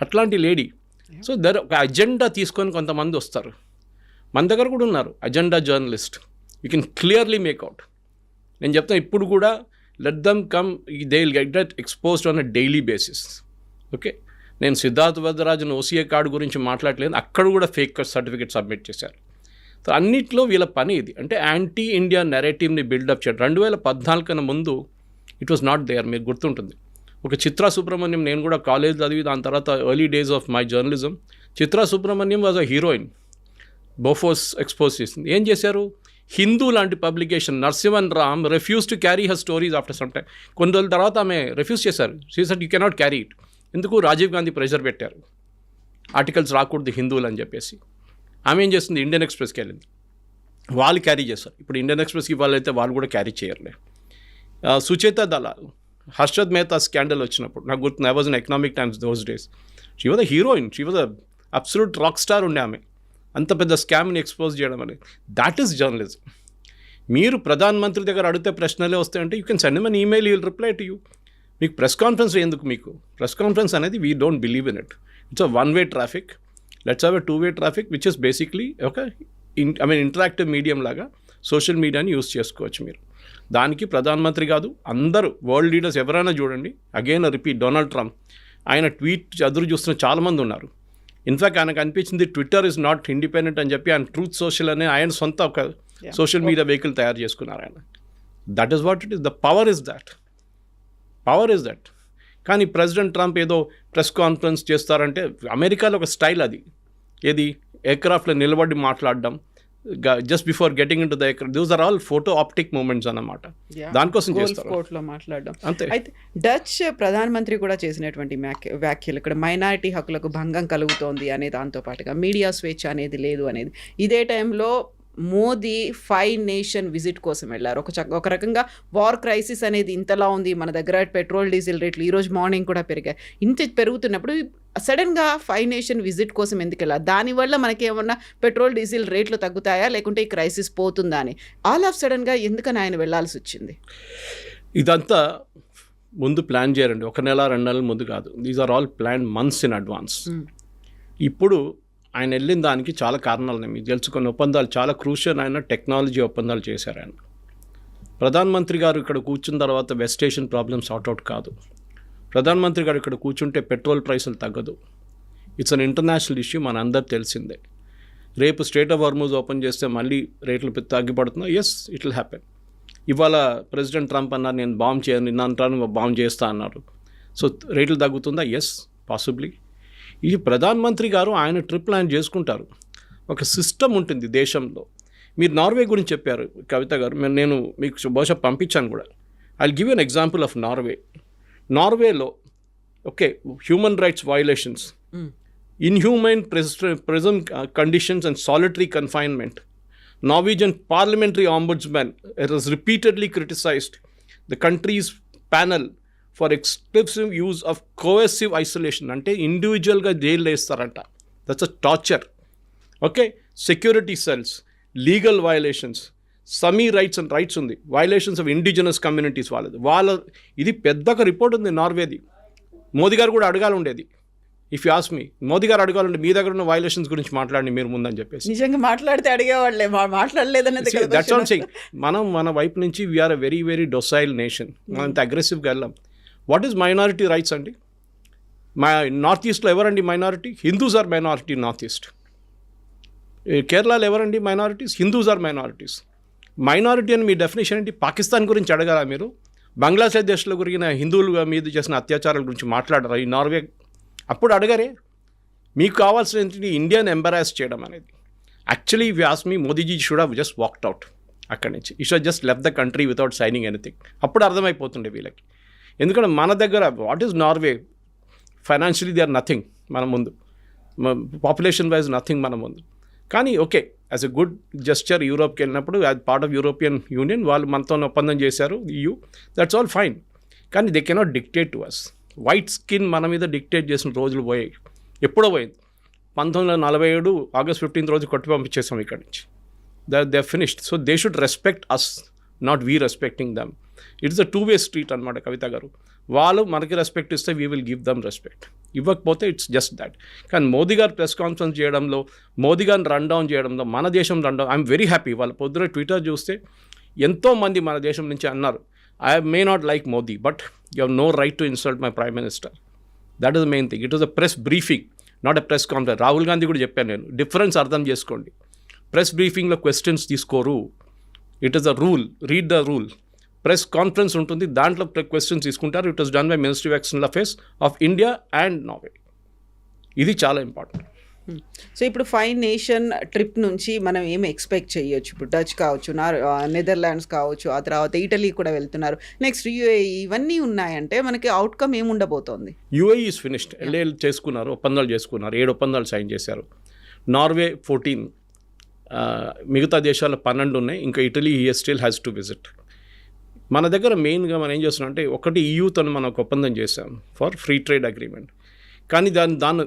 అట్లాంటి లేడీ. సో ఒక అజెండా తీసుకొని కొంతమంది వస్తారు, మన దగ్గర కూడా ఉన్నారు agenda journalist. You can clearly make out. నేను చెప్తాను ఇప్పుడు కూడా let them come, they will get exposed on a daily basis. Okay, నేను సిద్ధార్థ్ వరదరాజన్ ఓసీఏ కార్డు గురించి మాట్లాడలేదు, అక్కడ కూడా ఫేక్ సర్టిఫికేట్ సబ్మిట్ చేశారు. సో అన్నిట్లో వీళ్ళ పని ఇది, అంటే యాంటీ ఇండియా నెరేటివ్ని బిల్డప్ చేయడం. 2014 కన్నా ముందు ఇట్ వాస్ నాట్ దేర్. మీరు గుర్తుంటుంది, ఒక చిత్రా సుబ్రహ్మణ్యం, నేను కూడా కాలేజ్ చదివి దాని తర్వాత early days of my journalism, Chitra Subrahmanyam was a heroine. Bofors expose చేసింది. ఏం చేశారు? హిందూ లాంటి publication Narasimhan Ram refuse to carry her stories after some time. కొన్ని రోజుల తర్వాత ఆమె రిఫ్యూజ్ చేశారు. She said you cannot carry it. ఎందుకు? రాజీవ్ గాంధీ ప్రెషర్ పెట్టారు, ఆర్టికల్స్ రాకూడదు హిందువులు అని చెప్పేసి. ఆమె ఏం చేస్తుంది? ఇండియన్ ఎక్స్ప్రెస్కి వెళ్ళింది, వాళ్ళు క్యారీ చేస్తారు. ఇప్పుడు ఇండియన్ ఎక్స్ప్రెస్కి వాళ్ళైతే వాళ్ళు కూడా క్యారీ చేయర్లే. సుచేత దళాల్, హర్షద్ మెహతా స్కాండల్ వచ్చినప్పుడు నాకు గుర్తుంది, I was in economic times those days. She was a heroine, she was a absolute rock star ఉండే ఆమె. అంత పెద్ద స్కామ్ని ఎక్స్పోజ్ చేయడం అనేది, దాట్ ఈస్ జర్నలిజం. మీరు ప్రధానమంత్రి దగ్గర అడిగితే ప్రశ్నలే వస్తాయంటే you can send him an email, you will reply to you. మీకు ప్రెస్ కాన్ఫరెన్స్ ఎందుకు? మీకు ప్రెస్ కాన్ఫరెన్స్ అనేది we don't believe in it. It's a one way traffic. Let's have a two way traffic which is basically ఒక interactive medium లాగా social మీడియాని use చేసుకోవచ్చు మీరు. దానికి ప్రధానమంత్రి కాదు, అందరూ వరల్డ్ లీడర్స్ ఎవరైనా చూడండి. అగైన్ రిపీట్, డొనాల్డ్ ట్రంప్ ఆయన ట్వీట్ ఎదురు చూస్తున్న చాలామంది ఉన్నారు. ఇన్ఫ్యాక్ట్ ఆయనకు అనిపించింది ట్విట్టర్ ఇస్ నాట్ ఇండిపెండెంట్ అని చెప్పి ఆయన ట్రూత్ సోషల్ అనే ఆయన సొంత ఒక సోషల్ మీడియా వెహికల్ తయారు చేసుకున్నారు ఆయన. That is what it is. The power is that. కానీ ప్రెసిడెంట్ ట్రంప్ ఏదో ప్రెస్ కాన్ఫరెన్స్ చేస్తారంటే అమెరికాలో ఒక స్టైల్ అది. ఏది? ఎయిర్క్రాఫ్ట్లో నిలబడి మాట్లాడడం, just before getting in to the aircraft. Those are all photo optic moments అన్నమాట. దానికోసం చేస్తారు. కోర్ట్లో మాట్లాడడం అంతే. అయితే డచ్ ప్రధానమంత్రి కూడా చేసినటువంటి వ్యాఖ్యలు ఇక్కడ మైనారిటీ హక్కులకు భంగం కలుగుతోంది అనే దాంతో పాటుగా మీడియా స్వేచ్ఛ అనేది లేదు అనేది. ఇదే టైంలో మోదీ 5 నేషన్ విజిట్ కోసం వెళ్ళారు. ఒక రకంగా వార్ క్రైసిస్ అనేది ఇంతలా ఉంది, మన దగ్గర పెట్రోల్ డీజిల్ రేట్లు ఈరోజు మార్నింగ్ కూడా పెరిగాయి. ఇంత పెరుగుతున్నప్పుడు సడన్గా 5 నేషన్ విజిట్ కోసం ఎందుకు వెళ్ళాలి? దానివల్ల మనకి ఏమన్నా పెట్రోల్ డీజిల్ రేట్లు తగ్గుతాయా, లేకుంటే ఈ క్రైసిస్ పోతుందా అని ఆల్ ఆఫ్ సడన్గా ఎందుకని ఆయన వెళ్ళాల్సి వచ్చింది? ఇదంతా ముందు ప్లాన్ చేయరండి, 1 నెల 2 నెలల ముందు కాదు. These are all plan months in advance. ఇప్పుడు ఆయన వెళ్ళిన దానికి చాలా కారణాలు ఉన్నాయి. మీకు తెలుసుకున్న ఒప్పందాలు చాలా క్రూషియల్. ఆయన టెక్నాలజీ ఒప్పందాలు చేశారు ఆయన. ప్రధానమంత్రి గారు ఇక్కడ కూర్చున్న తర్వాత వెస్ట్ ఏషియన్ ప్రాబ్లమ్ సార్ట్అవుట్ కాదు. ప్రధానమంత్రి గారు ఇక్కడ కూర్చుంటే పెట్రోల్ ప్రైసులు తగ్గదు. ఇట్స్ అన్ ఇంటర్నేషనల్ ఇష్యూ, మన అందరు తెలిసిందే. రేపు స్ట్రేట్ ఆఫ్ హార్మూజ్ ఓపెన్ చేస్తే మళ్ళీ రేట్లు తగ్గిపడుతున్నాయి. Yes, it will happen. ఇవాళ ప్రెసిడెంట్ ట్రంప్ అన్నారు నేను బాంబ్ చేయను, నిన్న అంటాను బాంబ్ చేస్తా అన్నారు. సో రేట్లు తగ్గుతుందా? Yes, possibly. ఈ ప్రధానమంత్రి గారు ఆయన ట్రిప్ ప్లాన్ చేసుకుంటారు. ఒక సిస్టమ్ ఉంటుంది దేశంలో. మీరు నార్వే గురించి చెప్పారు కవిత గారు, నేను మీకు బహుశా పంపించాను కూడా. I will give you an example of Norway. నార్వేలో okay, human rights violations, inhuman prison conditions and solitary confinement. Norwegian parliamentary ombudsman has repeatedly criticized the country's panel for excessive use of coercive isolation. అంటే ఇండివిజువల్గా జైలు వేస్తారంట. That's a torture. Okay, security cells, legal violations, Sami rights and rights ఉంది, violations of indigenous communities వాళ్ళ ఇది పెద్దగా report ఉంది నార్వేది. మోదీ గారు కూడా అడగాలి ఉండేది. If you ask me, Modi గారు అడగాలంటే మీ దగ్గర ఉన్న వయలేషన్స్ గురించి మాట్లాడి మీరు ముందని చెప్పేసి. నిజంగా మాట్లాడితే అడిగేవాళ్ళే, మాట్లాడలేదనేది. That's what I'm saying. మనం మన వైపు నుంచి we are a very very docile nation. మనం ఇంత అగ్రెసివ్గా వెళ్ళాం. వాట్ ఈజ్ మైనారిటీ రైట్స్ అండి? నార్త్ ఈస్ట్లో ఎవరండి minority? Hindus are minority north east. కేరళలో ఎవరండి minorities? Hindus are minorities. Minority అని మీ డెఫినేషన్ ఏంటి? పాకిస్తాన్ గురించి అడగాల మీరు? బంగ్లాదేశ్లో గురిగిన హిందువుల మీద చేసిన అత్యాచారాల గురించి మాట్లాడరా ఈ నార్వే? అప్పుడు అడగరే. మీకు కావాల్సిన ఏంటి? ఇండియాని ఎంబరాస్ చేయడం అనేది. Actually if you ask me, Modiji should have just walked out అక్కడి నుంచి. ఈ should just left the country without signing anything. అప్పుడు అర్థమైపోతుండే వీళ్ళకి. ఎందుకంటే మన దగ్గర what is Norway? Financially they are nothing మన ముందు, పాపులేషన్ వైజ్ నథింగ్ మన ముందు. కానీ okay, as a good gesture యూరోప్కి వెళ్ళినప్పుడు as part of European union వాళ్ళు మనతో ఒప్పందం చేశారు, EU. That's all fine. కానీ they cannot dictate to us. White skin మన మీద డిక్టేట్ చేసిన రోజులు పోయాయి. ఎప్పుడో పోయింది. 1947 ఆగస్ట్ 15 రోజు కొట్టి పంపించేసాం ఇక్కడి నుంచి. They finished. So they should respect us, not we respecting them. It's a 2-way street అనమాట కవిత గారు. వాళ్ళు మనకి రెస్పెక్ట్ ఇస్తే we will give them respect. ఇవ్వకపోతే ఇట్స్ జస్ట్ దాట్. కానీ మోదీ గారు ప్రెస్ కాన్ఫరెన్స్ చేయడంలో, మోదీ గారిని రన్ డౌన్ చేయడంలో, మన దేశం run down, I'm very happy. వాళ్ళ పొద్దున ట్విట్టర్ చూస్తే ఎంతోమంది మన దేశం నుంచి అన్నారు, I may not like Modi but you have no right to insult my prime minister. That is the main thing. It was a press briefing, not a press conference. Rahul Gandhi కూడా చెప్పాను నేను, డిఫరెన్స్ అర్థం చేసుకోండి. ప్రెస్ బ్రీఫింగ్లో క్వశ్చన్స్ తీసుకోరు, it is a rule, read the rule. Press conference ఉంటుంది, దాంట్లో questions తీసుకుంటారు. It was done by ministry of external affairs of India and Norway. ఇది చాలా ఇంపార్టెంట్. సో ఇప్పుడు 5 నేషన్ ట్రిప్ నుంచి మనం ఏం ఎక్స్పెక్ట్ చేయొచ్చు? ఇప్పుడు డచ్ కావచ్చు, నెదర్లాండ్స్ కావచ్చు, ఆ తర్వాత ఇటలీ కూడా వెళ్తున్నారు, నెక్స్ట్ యూఏఈ, ఇవన్నీ ఉన్నాయంటే మనకి అవుట్కమ్ ఏముండబోతోంది? యూఏఈ ఈజ్ ఫినిష్డ్, ఎల్ఏఎల్ చేసుకున్నారు, ఒప్పందాలు చేసుకున్నారు, 7 ఒప్పందాలు సైన్ చేశారు. నార్వే 14, మిగతా దేశాలు 12 ఉన్నాయి. ఇంకా Italy still has to visit. మన దగ్గర మెయిన్గా మనం ఏం చేస్తున్నాం అంటే, ఒకటి ఈయూతో మనం ఒక ఒప్పందం చేసాం ఫర్ ఫ్రీ ట్రేడ్ అగ్రిమెంట్. కానీ దాని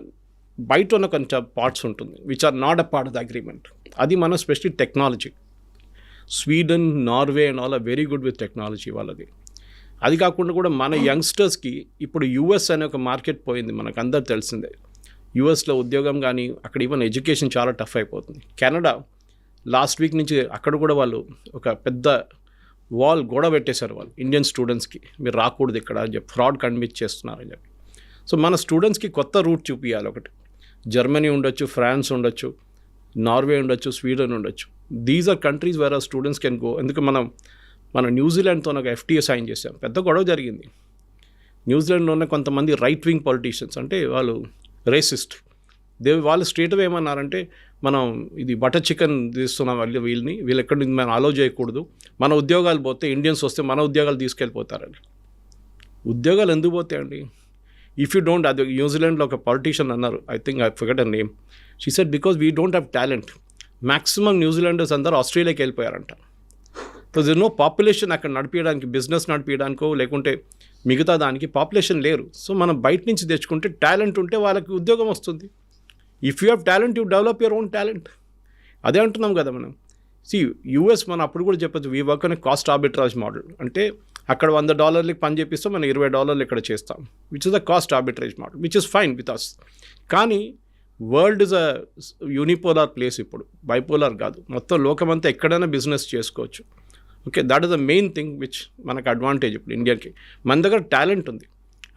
బయట ఉన్న కొంచెం పార్ట్స్ ఉంటుంది which are not a part of the agreement. అది మనం specially technology, Sweden, Norway and all are very good with technology వాళ్ళది. అది కాకుండా కూడా మన యంగ్స్టర్స్కి ఇప్పుడు యూఎస్ అనే ఒక మార్కెట్ పోయింది, మనకు అందరు తెలిసిందే. యూఎస్లో ఉద్యోగం కానీ అక్కడ ఈవెన్ ఎడ్యుకేషన్ చాలా టఫ్ అయిపోతుంది. కెనడా లాస్ట్ వీక్ నుంచి అక్కడ కూడా వాళ్ళు ఒక పెద్ద గోడ పెట్టేశారు వాళ్ళు ఇండియన్ స్టూడెంట్స్కి, మీరు రాకూడదు ఇక్కడ అని చెప్పి, ఫ్రాడ్ కన్విన్స్ చేస్తున్నారని చెప్పి. సో మన స్టూడెంట్స్కి కొత్త రూట్ చూపించాలి. ఒకటి జర్మనీ ఉండొచ్చు, ఫ్రాన్స్ ఉండొచ్చు, నార్వే ఉండొచ్చు, స్వీడన్ ఉండొచ్చు. These are countries where our students can go. ఎందుకు మన న్యూజిలాండ్తో ఒక FTA సైన్ చేసాం, పెద్ద గొడవ జరిగింది. న్యూజిలాండ్లో ఉన్న కొంతమంది రైట్ వింగ్ పొలిటీషియన్స్, అంటే వాళ్ళు రేసిస్ట్, వాళ్ళు స్ట్రేట్ అవే ఏమన్నారంటే, మనం ఇది బటర్ చికెన్ తీస్తున్నాం వీళ్ళు ఎక్కడి నుంచి మనం అలో చేయకూడదు, మన ఉద్యోగాలు పోతే ఇండియన్స్ వస్తే మన ఉద్యోగాలు తీసుకెళ్ళిపోతారని. ఉద్యోగాలు ఎందుకు పోతాయండి? ఇఫ్ యూ డోంట్, అది న్యూజిలాండ్లో ఒక పాలిటీషియన్ అన్నారు, I think I forget her name, she said because we don't have talent. Maximum New Zealanders అందరూ ఆస్ట్రేలియాకి వెళ్ళిపోయారంట. సో దిర్ నో పాపులేషన్ అక్కడ నడిపించడానికి, బిజినెస్ నడిపించడానికో లేకుంటే మిగతా దానికి పాపులేషన్ లేరు. సో మనం బయట నుంచి తెచ్చుకుంటే, టాలెంట్ ఉంటే వాళ్ళకి ఉద్యోగం వస్తుంది. If you have talent, you develop your own talent. అదే అంటున్నాం కదా మనం. యూఎస్ మనం అప్పుడు కూడా చెప్పచ్చు, వీ వర్క్ అనే కాస్ట్ ఆర్బిట్రాజ్ మోడల్. అంటే అక్కడ $100 పని చేపిస్తాం, మనం $20 ఇక్కడ చేస్తాం, which is the cost arbitrage model, which is fine with us. కానీ world is a unipolar place ఇప్పుడు, బైపోలార్ కాదు. మొత్తం లోకమంతా ఎక్కడైనా బిజినెస్ చేసుకోవచ్చు. Okay, that is the main thing which మనకు అడ్వాంటేజ్ ఇప్పుడు ఇండియాకి. మన దగ్గర టాలెంట్ ఉంది,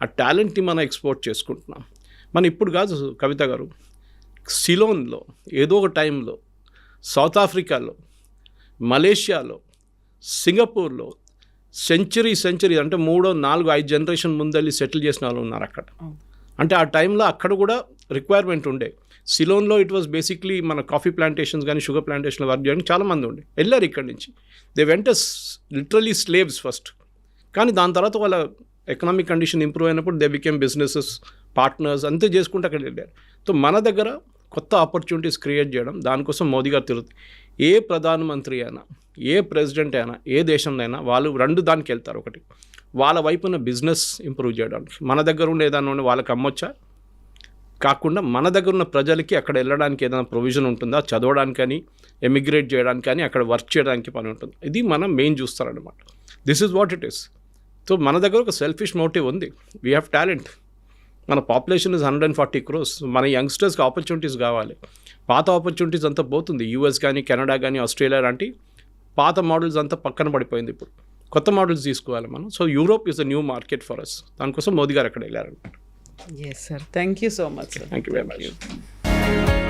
ఆ టాలెంట్ని మనం ఎక్స్పోర్ట్ చేసుకుంటున్నాం. మనం ఇప్పుడు కాదు కవిత గారు, సిలోన్లో ఏదో ఒక టైంలో, సౌత్ ఆఫ్రికాలో, మలేషియాలో, సింగపూర్లో సెంచరీ అంటే 3, 4, 5 జనరేషన్ ముందెళ్ళి సెటిల్ చేసిన వాళ్ళు ఉన్నారు అక్కడ. అంటే ఆ టైంలో అక్కడ కూడా రిక్వైర్మెంట్ ఉండే. సిలోన్లో ఇట్ వాజ్ బేసిక్లీ మన కాఫీ ప్లాంటేషన్స్ కానీ షుగర్ ప్లాంటేషన్లో వర్క్ చేయడానికి చాలామంది ఉండే, వెళ్ళారు ఇక్కడి నుంచి. దే వెంట లిటరలీ స్లేవ్స్ ఫస్ట్. కానీ దాని తర్వాత వాళ్ళ ఎకనామిక్ కండిషన్ ఇంప్రూవ్ అయినప్పుడు దే బికేమ్ బిజినెసెస్, పార్ట్నర్స్, అంతే చేసుకుంటూ అక్కడ వెళ్ళారు. సో మన దగ్గర కొత్త ఆపర్చునిటీస్ క్రియేట్ చేయడం, దానికోసం మోదీ గారు తిరుగుతుంది. ఏ ప్రధానమంత్రి అయినా, ఏ ప్రెసిడెంట్ అయినా, ఏ దేశంలో అయినా వాళ్ళు 2 దానికి వెళ్తారు. ఒకటి వాళ్ళ వైపున బిజినెస్ ఇంప్రూవ్ చేయడానికి, మన దగ్గర ఉండే ఏదైనా ఉండి వాళ్ళకి అమ్మొచ్చా, కాకుండా మన దగ్గర ఉన్న ప్రజలకి అక్కడ వెళ్ళడానికి ఏదైనా ప్రొవిజన్ ఉంటుందా, చదవడానికని, ఎమిగ్రేట్ చేయడానికి కానీ, అక్కడ వర్క్ చేయడానికి పని ఉంటుంది. ఇది మనం మెయిన్ చూస్తారనమాట. This is what it is. So మన దగ్గర ఒక సెల్ఫిష్ మోటివ్ ఉంది, వీ హ్యావ్ టాలెంట్. మన పాపులేషన్ ఇస్ 140 crores. మన యంగ్స్టర్స్కి ఆపర్చునిటీస్ కావాలి. పాత ఆపర్చునిటీస్ అంతా పోతుంది. యూఎస్ కానీ, కెనడా కానీ, ఆస్ట్రేలియా లాంటి పాత మోడల్స్ అంతా పక్కన పడిపోయింది. ఇప్పుడు కొత్త మోడల్స్ తీసుకోవాలి మనం. So Europe is a new market for us. దానికోసం మోదీ గారు అక్కడ వెళ్ళారనమాట. Yes sir, thank you so much sir. Thank you very much.